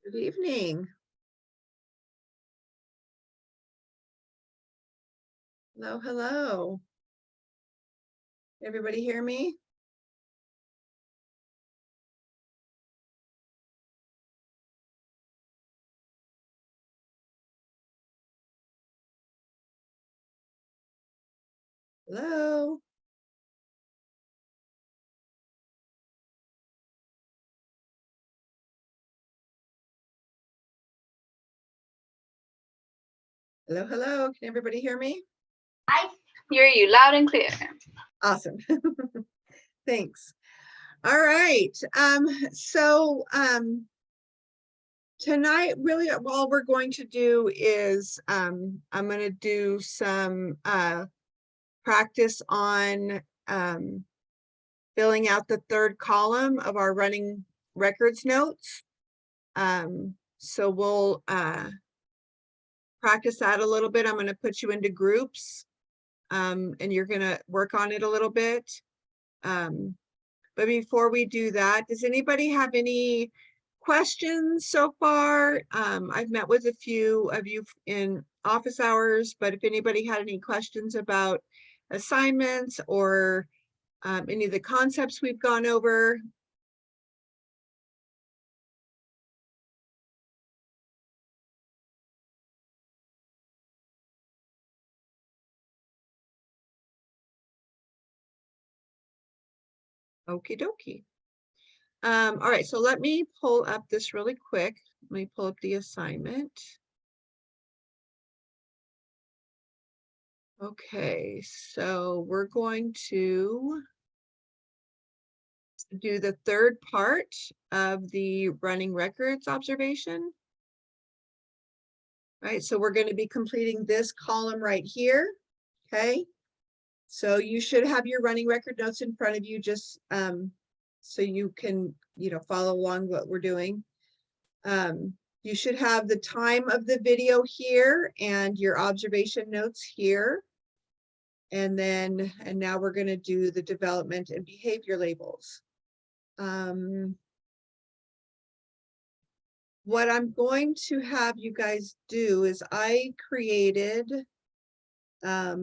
Good evening. Hello, hello. Everybody hear me? Hello? Hello, hello. Can everybody hear me? I hear you loud and clear. Awesome. Thanks. All right. Tonight, really, all we're going to do is I'm going to do some practice on filling out the third column of our running records notes. So we'll practice that a little bit. I'm going to put you into groups and you're going to work on it a little bit. But before we do that, does anybody have any questions so far? I've met with a few of you in office hours, but if anybody had any questions about assignments or any of the concepts we've gone over. Okie dokie. All right, so let me pull up this really quick. Let me pull up the assignment. Okay, so we're going to do the third part of the running records observation. Right, so we're going to be completing this column right here. Okay, so you should have your running record notes in front of you, just so you can, follow along what we're doing. You should have the time of the video here and your observation notes here. And now we're going to do the development and behavior labels. What I'm going to have you guys do is I created, let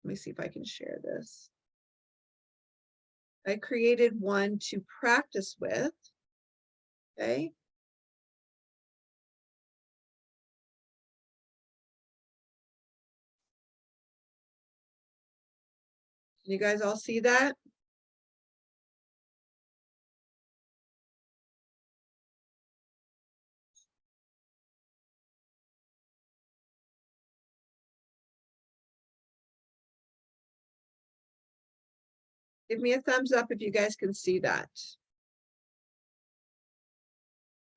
me see if I can share this. I created one to practice with, okay? Can you guys all see that? Give me a thumbs up if you guys can see that.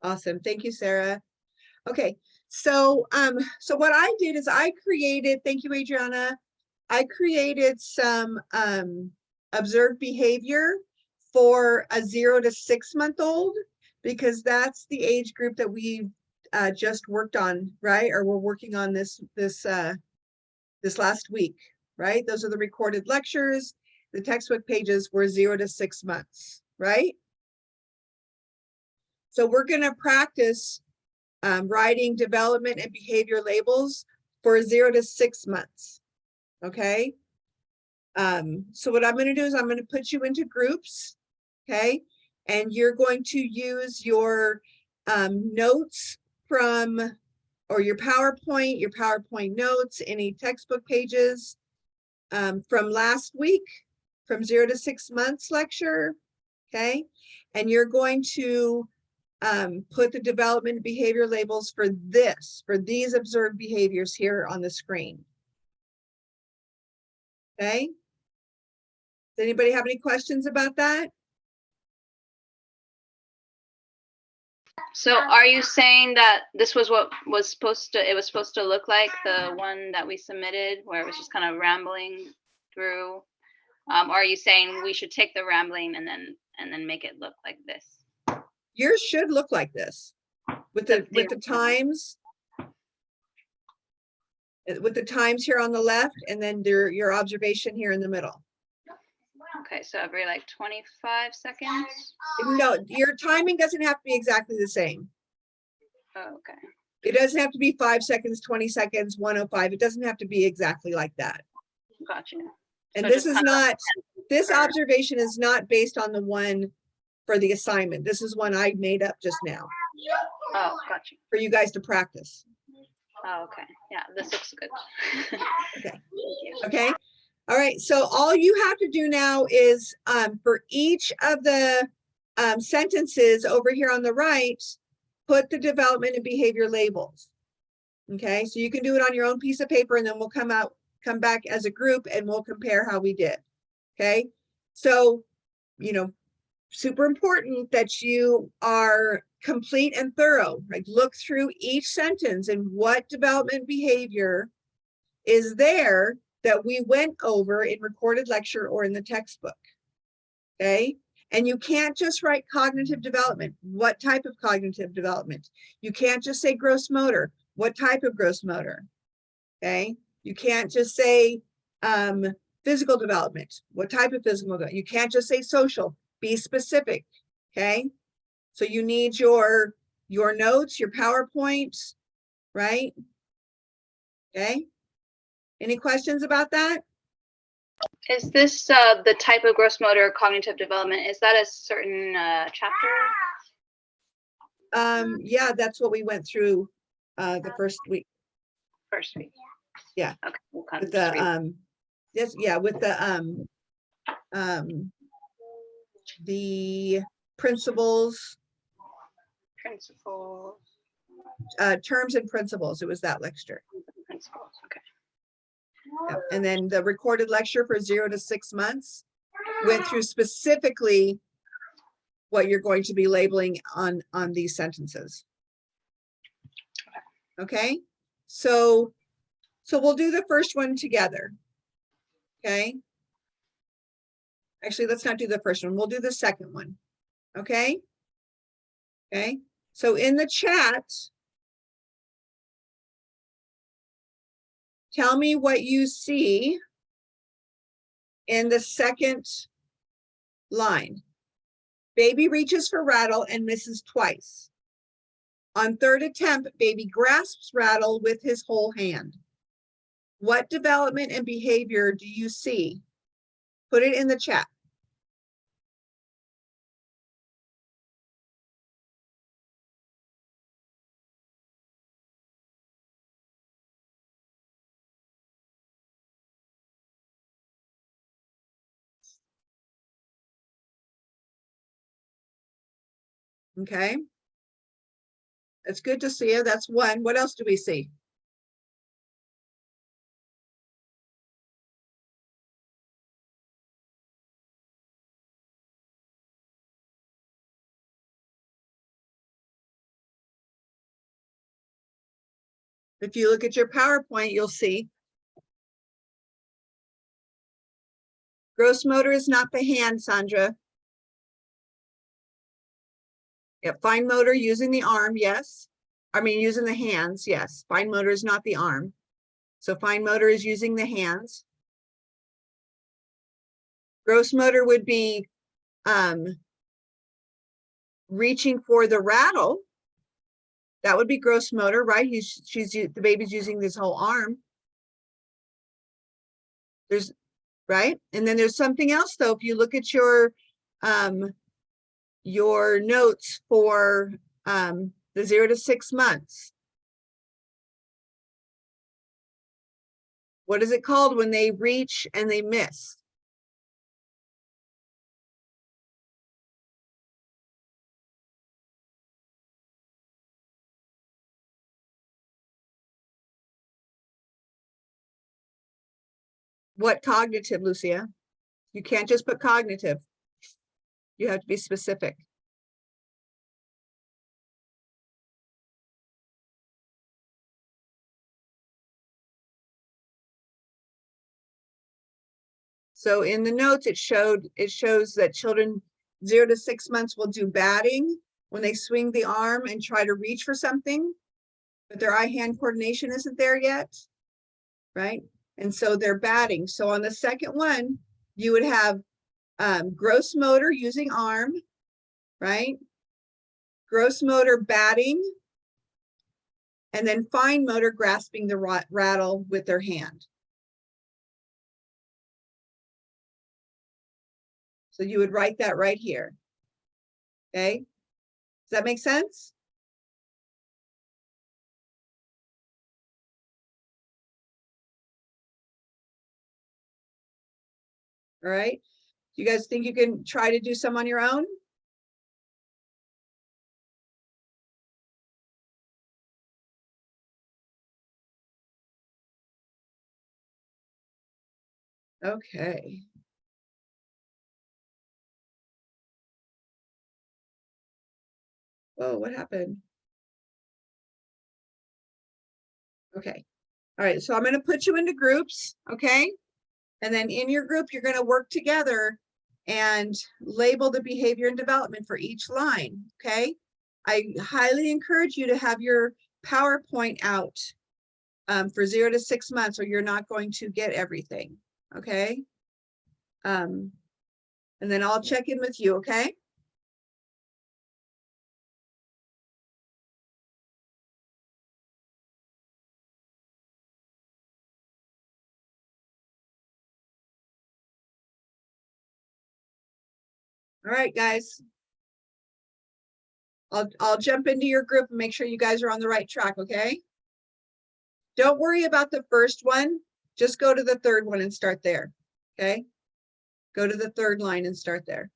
Awesome, thank you, Sarah. Okay, so what I did is I created, thank you, Adriana. I created some observed behavior for a 0 to 6 month old, because that's the age group that we just worked on, right? Or we're working on this last week, right? Those are the recorded lectures. The textbook pages were 0 to 6 months, right? So we're going to practice writing development and behavior labels for 0 to 6 months. Okay. So what I'm going to do is I'm going to put you into groups. Okay. And you're going to use your notes from, or your PowerPoint notes, any textbook pages from last week, from 0 to 6 months lecture. Okay. And you're going to put the development behavior labels for these observed behaviors here on the screen. Okay. Does anybody have any questions about that? So are you saying that this was what was supposed to look like, the one that we submitted where it was just kind of rambling through? Or are you saying we should take the rambling and then make it look like this? Yours should look like this with the times. With the times here on the left, and then your observation here in the middle. Okay, so every like 25 seconds? No, your timing doesn't have to be exactly the same. Oh, okay. It doesn't have to be 5 seconds, 20 seconds, 105. It doesn't have to be exactly like that. Gotcha. And So this just is kind of not, this or- observation is not based on the one for the assignment. This is one I made up just now Oh, gotcha. for you guys to practice. Oh, okay. Yeah, this looks good. Okay. Thank you. Okay. All right. So all you have to do now is for each of the sentences over here on the right, put the development and behavior labels. Okay. So you can do it on your own piece of paper, and then we'll come back as a group and we'll compare how we did. Okay. So, you know, super important that you are complete and thorough, right? Look through each sentence and what development behavior is there that we went over in recorded lecture or in the textbook. Okay. And you can't just write cognitive development. What type of cognitive development? You can't just say gross motor. What type of gross motor? Okay. You can't just say physical development. What type of physical development? You can't just say social. Be specific. Okay. So you need your notes, your PowerPoint, right? Okay. Any questions about that? Is this the type of gross motor cognitive development? Is that a certain chapter? Yeah, that's what we went through the first week. First week. Yeah. Okay. We'll kind With of just read the yes, yeah, with the principles, principles. terms and principles. It was that lecture. Principles. Okay. Yeah. And then the recorded lecture for 0 to 6 months went through specifically what you're going to be labeling on these sentences. Okay, so we'll do the first one together. Okay, actually, let's not do the first one. We'll do the second one. Okay. Okay, so in the chat, tell me what you see in the second line. Baby reaches for rattle and misses twice. On third attempt, baby grasps rattle with his whole hand. What development and behavior do you see? Put it in the chat. Okay. It's good to see you. That's one. What else do we see? If you look at your PowerPoint, you'll see gross motor is not the hand, Sandra. Yeah, fine motor using the arm, yes. I mean, using the hands, yes. Fine motor is not the arm. So fine motor is using the hands. Gross motor would be reaching for the rattle. That would be gross motor, right? The baby's using this whole arm. There's, right? And then there's something else though. If you look at your notes for the 0 to 6 months. What is it called when they reach and they miss? What cognitive, Lucia? You can't just put cognitive. You have to be specific. So in the notes, it shows that children 0 to 6 months will do batting when they swing the arm and try to reach for something, but their eye-hand coordination isn't there yet, right? And so they're batting. So on the second one, you would have gross motor using arm, right? Gross motor batting, and then fine motor grasping the rattle with their hand. So you would write that right here. Okay, does that make sense? All right, you guys think you can try to do some on your own? Okay. Oh, what happened? Okay. All right, so I'm going to put you into groups, okay? And then in your group, you're going to work together and label the behavior and development for each line, okay? I highly encourage you to have your PowerPoint out for 0 to 6 months, or you're not going to get everything, okay? And then I'll check in with you, okay? All right, guys. I'll jump into your group and make sure you guys are on the right track, okay? Don't worry about the first one. Just go to the third one and start there, okay? Go to the third line and start there.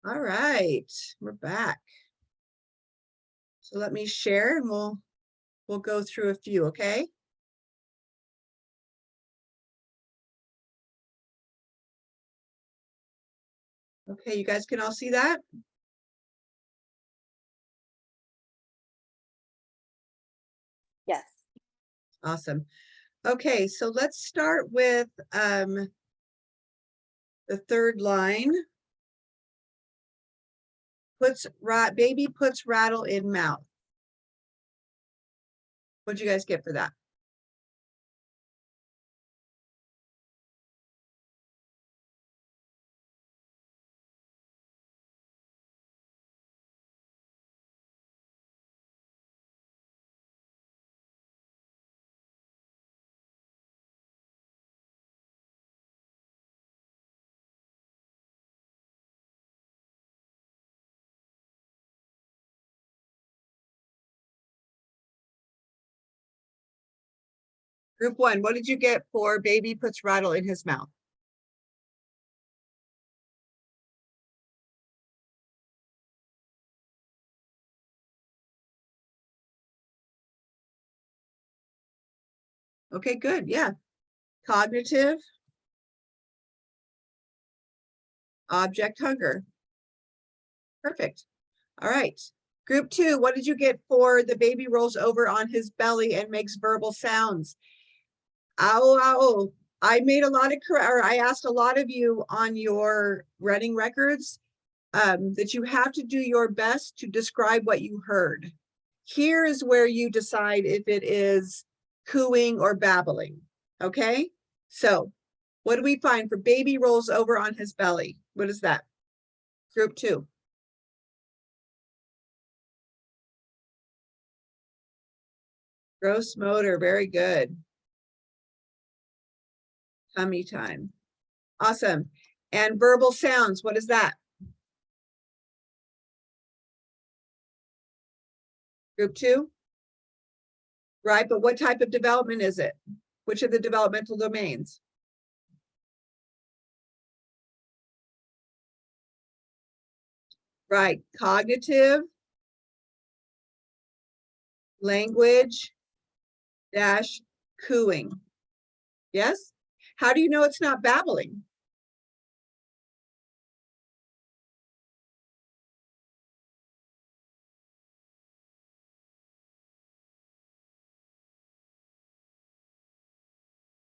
All right, we're back. So let me share and we'll go through a few, okay? Okay, you guys can all see that? Yes. Awesome. Okay, so let's start with the third line. Baby puts rattle in mouth. What'd you guys get for that? Group one, what did you get for baby puts rattle in his mouth? Okay, good, yeah. Cognitive, object hunger. Perfect. All right. Group two, what did you get for the baby rolls over on his belly and makes verbal sounds? Ow, ow. I made a lot of, or I asked a lot of you on your running records that you have to do your best to describe what you heard. Here is where you decide if it is cooing or babbling, okay? So what do we find for baby rolls over on his belly? What is that? Group two. Gross motor, very good. Tummy time. Awesome. And verbal sounds, what is that? Group two? Right, but what type of development is it? Which of the developmental domains? Right, cognitive, language, dash, cooing. Yes? How do you know it's not babbling?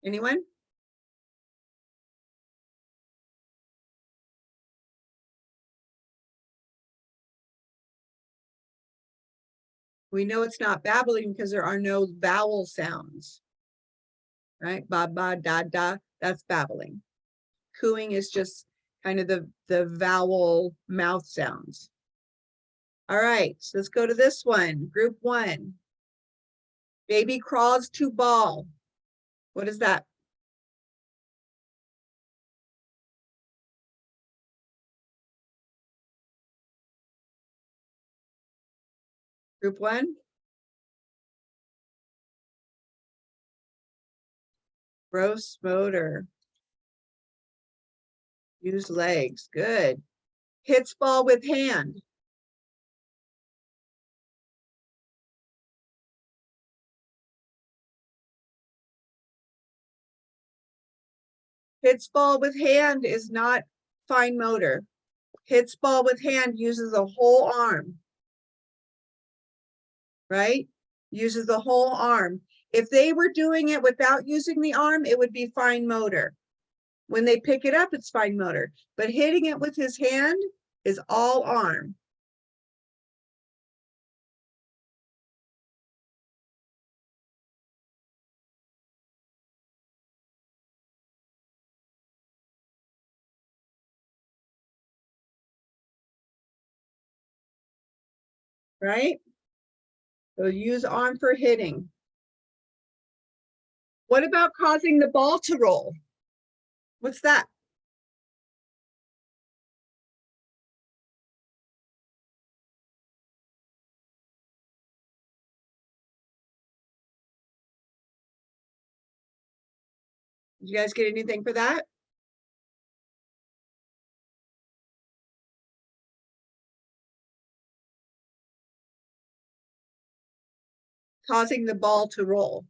Anyone? We know it's not babbling because there are no vowel sounds, right? Ba, ba, da, da, that's babbling. Cooing is just kind of the vowel mouth sounds. All right, so let's go to this one, group one. Baby crawls to ball. What is that? Group one? Gross motor. Use legs, good. Hits ball with hand. Hits ball with hand is not fine motor. Hits ball with hand uses a whole arm, right? Uses the whole arm. If they were doing it without using the arm, it would be fine motor. When they pick it up, it's fine motor. But hitting it with his hand is all arm. Right? So use arm for hitting. What about causing the ball to roll? What's that? Did you guys get anything for that? causing the ball to roll.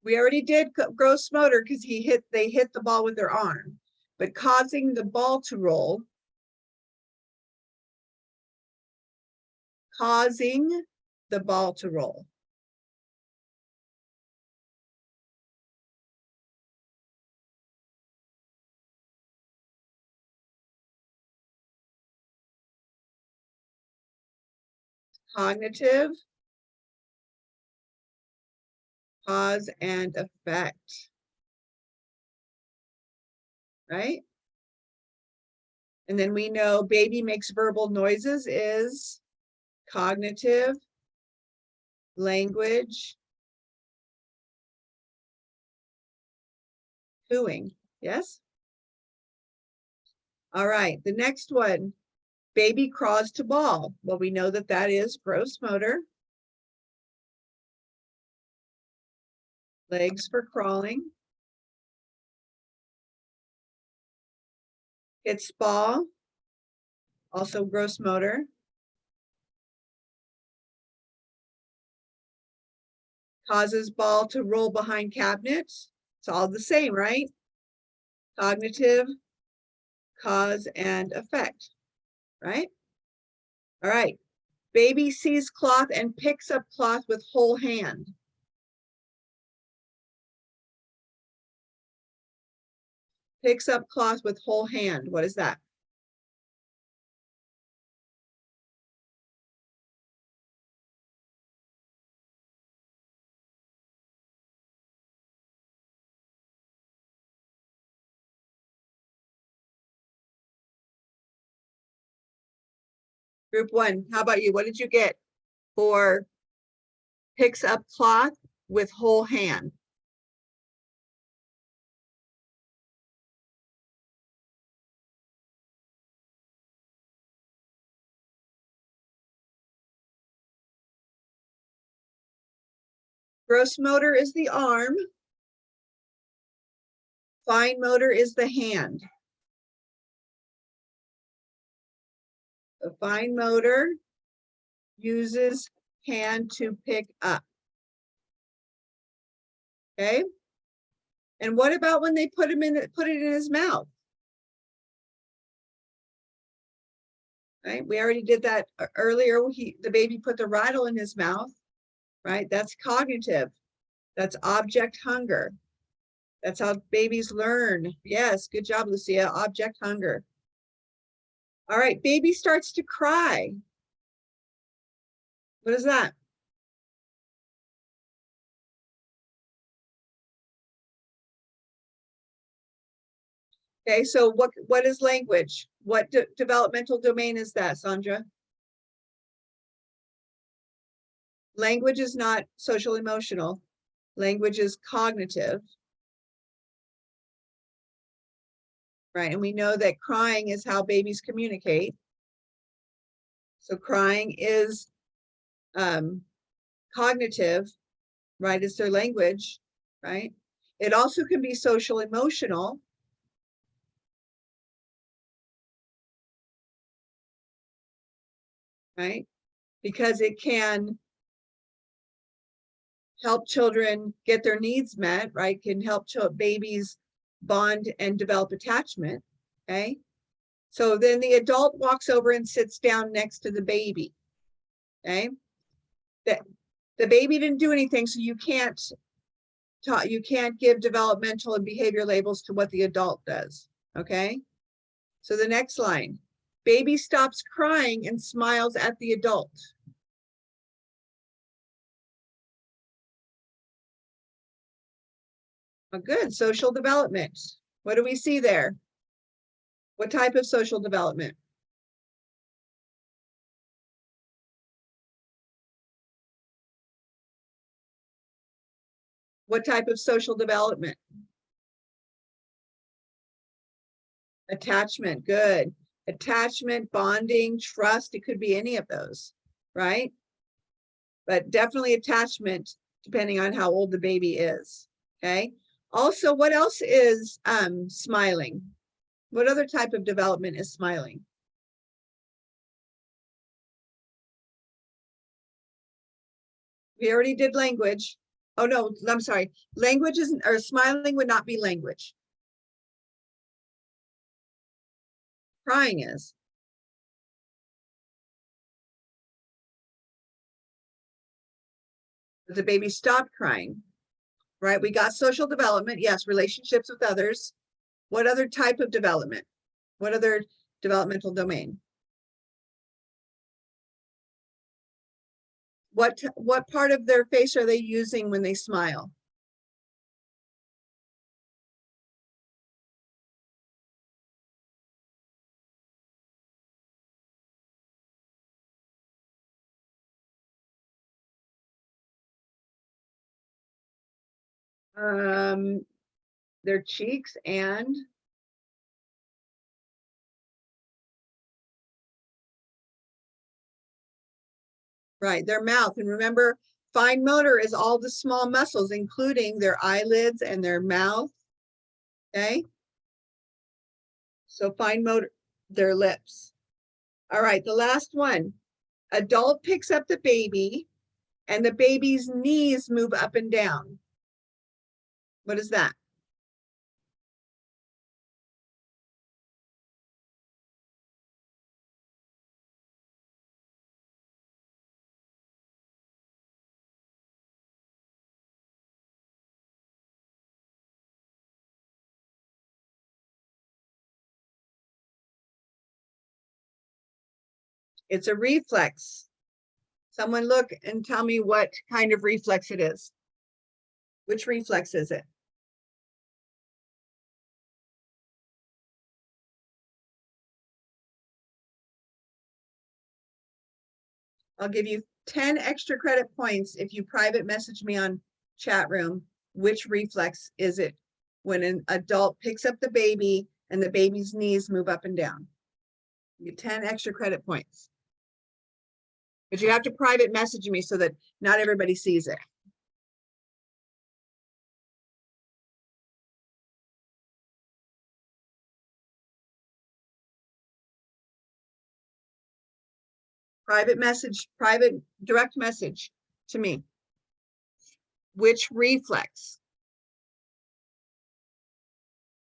We already did gross motor because they hit the ball with their arm, but causing the ball to roll. Causing the ball to roll. Cognitive, cause and effect, right? And then we know baby makes verbal noises is cognitive, language, cooing, yes? All right, the next one, baby crawls to ball. Well, we know that that is gross motor. Legs for crawling. Hits ball, also gross motor. Causes ball to roll behind cabinets. It's all the same, right? Cognitive, cause and effect, right? All right. Baby sees cloth and picks up cloth with whole hand. Picks up cloth with whole hand. What is that? Group one, how about you? What did you get for picks up cloth with whole hand? Gross motor is the arm. Fine motor is the hand. The fine motor uses hand to pick up. Okay. And what about when they put it in his mouth? Right? We already did that earlier. The baby put the rattle in his mouth, right? That's cognitive. That's object hunger. That's how babies learn. Yes, good job, Lucia. Object hunger. All right, baby starts to cry. What is that? Okay, so what is language? What developmental domain is that, Sandra? Language is not social emotional. Language is cognitive. Right, and we know that crying is how babies communicate. So crying is cognitive, right? It's their language, right? It also can be social emotional. Right? Because it can help children get their needs met, right? Can help babies bond and develop attachment, okay? So then the adult walks over and sits down next to the baby, okay? The baby didn't do anything, so you can't give developmental and behavior labels to what the adult does, okay? So the next line, baby stops crying and smiles at the adult. Oh, good, social development. What do we see there? What type of social development? What type of social development? Attachment, good. Attachment, bonding, trust, it could be any of those, right? But definitely attachment, depending on how old the baby is, okay? Also, what else is smiling? What other type of development is smiling? We already did language. Oh, no, I'm sorry. Language isn't, or smiling would not be language. Crying is. The baby stopped crying, right? We got social development. Yes, relationships with others. What other type of development? What other developmental domain? What part of their face are they using when they smile? Their cheeks and right, their mouth. And remember, fine motor is all the small muscles, including their eyelids and their mouth. Okay. So fine motor, their lips. All right, the last one. Adult picks up the baby and the baby's knees move up and down. What is that? It's a reflex. Someone look and tell me what kind of reflex it is. Which reflex is it? I'll give you 10 extra credit points if you private message me on chat room. Which reflex is it when an adult picks up the baby and the baby's knees move up and down? You get 10 extra credit points. But you have to private message me so that not everybody sees it. Private direct message to me. Which reflex?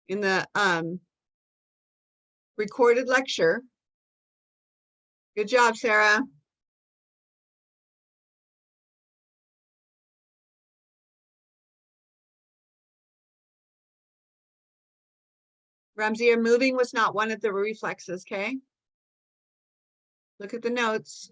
In the recorded lecture. Good job, Sarah. Ramsey, moving was not one of the reflexes, okay? Look at the notes.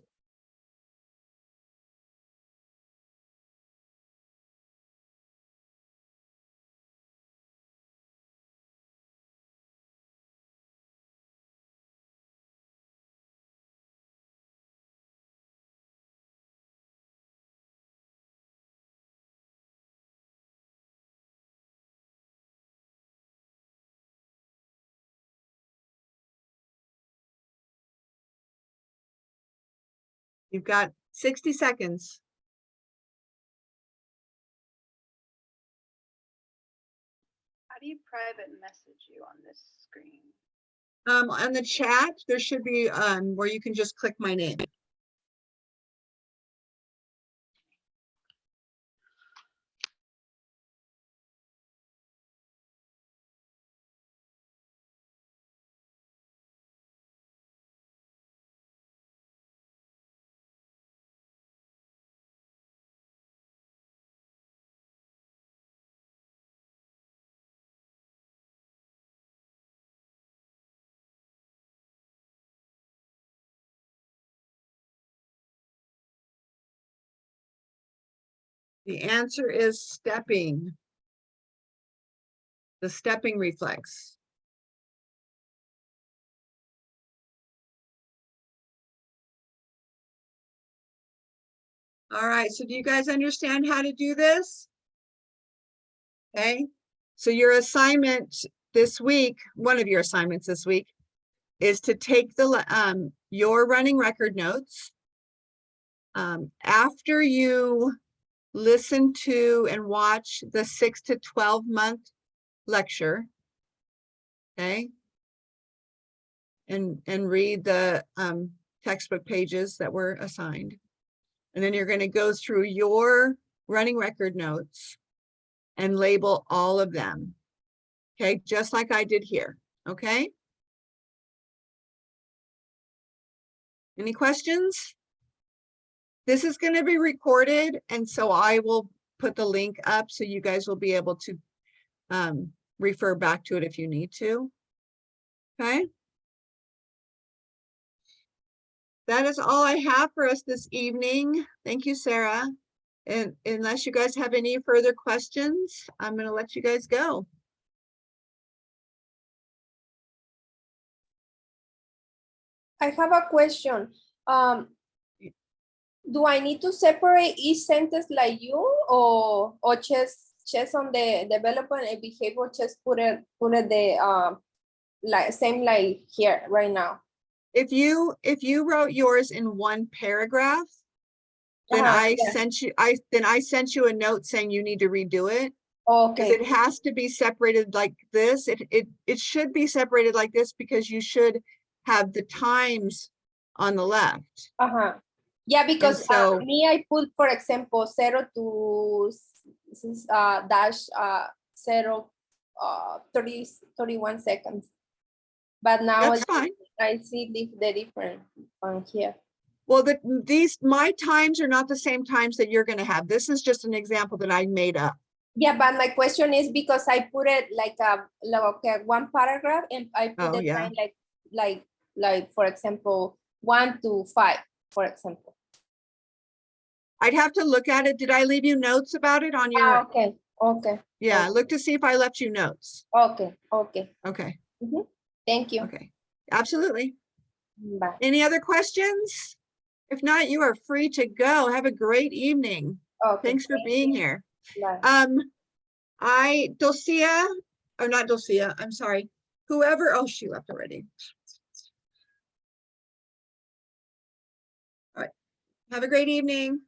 You've got 60 seconds. How do you private message you on this screen? On the chat, there should be where you can just click my name. The answer is stepping. The stepping reflex. All right, so do you guys understand how to do this? Okay, so your assignment this week, one of your assignments this week, is to take the your running record notes. After you listen to and watch the 6 to 12 month lecture, okay, and read the textbook pages that were assigned. And then you're going to go through your running record notes and label all of them. Okay, just like I did here. Okay. Any questions? This is going to be recorded, and so I will put the link up so you guys will be able to refer back to it if you need to. Okay. That is all I have for us this evening. Thank you, Sarah. And unless you guys have any further questions, I'm going to let you guys go. I have a question. Do I need to separate each sentence like you, or just on the development and behavior, just put it the like same like here right now? If you wrote yours in one paragraph, then I Yeah. sent you a note saying you need to redo it. Because Okay. it has to be separated like this. It should be separated like this because you should have the times on the left. Yeah, because so- me, I put, for example, 0 to dash 0 31 seconds. But now That's fine. I see the difference on here. Well, my times are not the same times that you're going to have. This is just an example that I made up. Yeah, but my question is because I put it like one paragraph, and I put Oh, the yeah. time like for example 1 to 5, for example. I'd have to look at it. Did I leave you notes about it on your? Okay. Yeah, look to see if I left you notes. Okay. Okay. Thank you. Okay. Absolutely. Bye. Any other questions? If not, you are free to go. Have a great evening. Okay. Thanks for thank being you. here. Bye. Dulcia, or not Dulcia, I'm sorry. Whoever, oh, she left already. All right. Have a great evening.